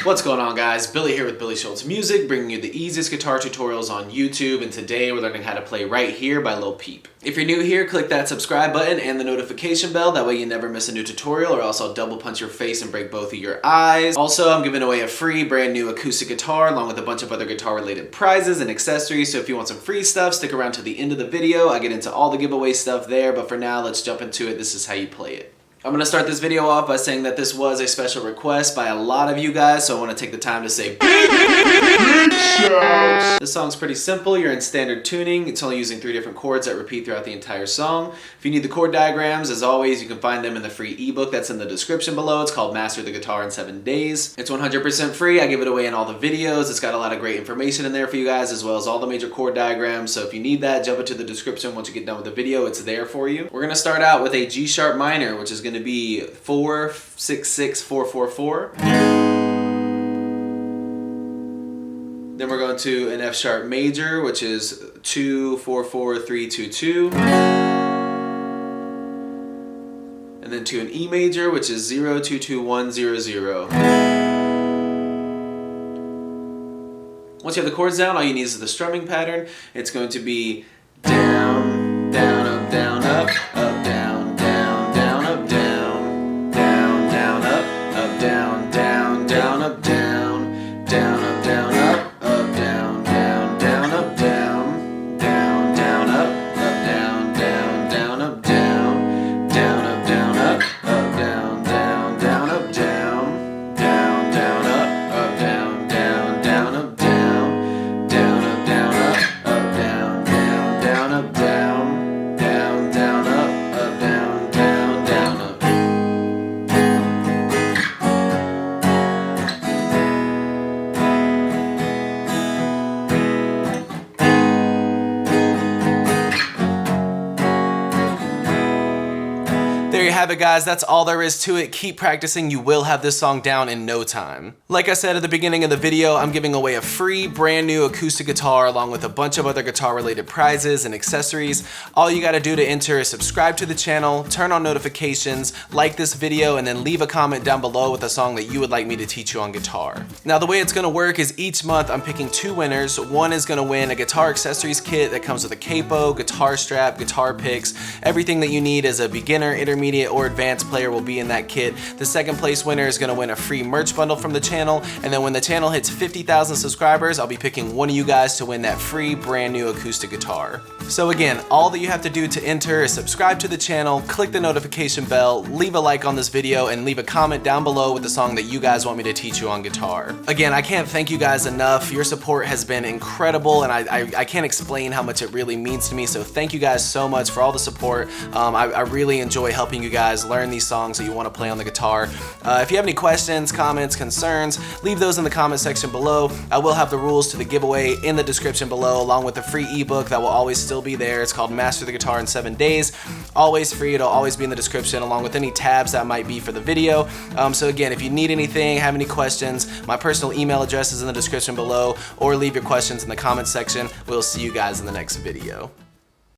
What's going on, guys? Billy here with Billy Schultz Music, bringing you the easiest guitar tutorials on YouTube, and today we're learning how to play Right Here by Lil Peep. If you're new here, click that subscribe button and the notification bell, that way you never miss a new tutorial, or else I'll double punch your face and break both of your eyes. Also, I'm giving away a free brand new acoustic guitar along with a bunch of other guitar related prizes and accessories, so if you want some free stuff, stick around to the end of the video. I get into all the giveaway stuff there, but for now, let's jump into it. This is how you play it. I'm going to start this video off by saying that this was a special request by a lot of you guys, so I want to take the time to say big shouts. This song's pretty simple. You're in standard tuning. It's only using 3 different chords that repeat throughout the entire song. If you need the chord diagrams, as always, you can find them in the free ebook that's in the description below. It's called Master the Guitar in 7 Days. It's 100% free. I give it away in all the videos. It's got a lot of great information in there for you guys, as well as all the major chord diagrams. So if you need that, jump into the description once you get done with the video. It's there for you. We're going to start out with a G sharp minor, which is going to be 4 6 6 4 4 4. Then we're going to an F sharp major, which is 2 4 4 3 2 2. And then to an E major, which is 0 2 2 1 0 0. Once you have the chords down, all you need is the strumming pattern. It's going to be down, down, up, down, up, up, down, down, down, up, down, down, down, up, down, down, down, up, down, down, up, down, up, down, down, down, up, down, down, down, up, down, down, down, up, down, down, up, down, up, down, down, down, up, down, down, down, up, down, down, down, up, down, down, up, down, up, down, down, down, up, down, down, down, up, down, down, down, up. There you have it, guys. That's all there is to it. Keep practicing. You will have this song down in no time. Like I said at the beginning of the video, I'm giving away a free brand new acoustic guitar along with a bunch of other guitar related prizes and accessories. All you got to do to enter is subscribe to the channel, turn on notifications, like this video, and then leave a comment down below with a song that you would like me to teach you on guitar. Now, the way it's going to work is each month I'm picking 2 winners. One is going to win a guitar accessories kit that comes with a capo, guitar strap, guitar picks. Everything that you need as a beginner, intermediate, or advanced player will be in that kit. The second place winner is going to win a free merch bundle from the channel, and then when the channel hits 50,000 subscribers, I'll be picking one of you guys to win that free brand new acoustic guitar. So again, all that you have to do to enter is subscribe to the channel, click the notification bell, leave a like on this video, and leave a comment down below with the song that you guys want me to teach you on guitar. Again, I can't thank you guys enough. Your support has been incredible, and I can't explain how much it really means to me, so thank you guys so much for all the support. I really enjoy helping you guys learn these songs that you want to play on the guitar. If you have any questions, comments, concerns, leave those in the comment section below. I will have the rules to the giveaway in the description below, along with the free ebook that will always still be there. It's called Master the Guitar in 7 Days. Always free. It'll always be in the description, along with any tabs that might be for the video. So again, if you need anything, have any questions, my personal email address is in the description below, or leave your questions in the comment section. We'll see you guys in the next video.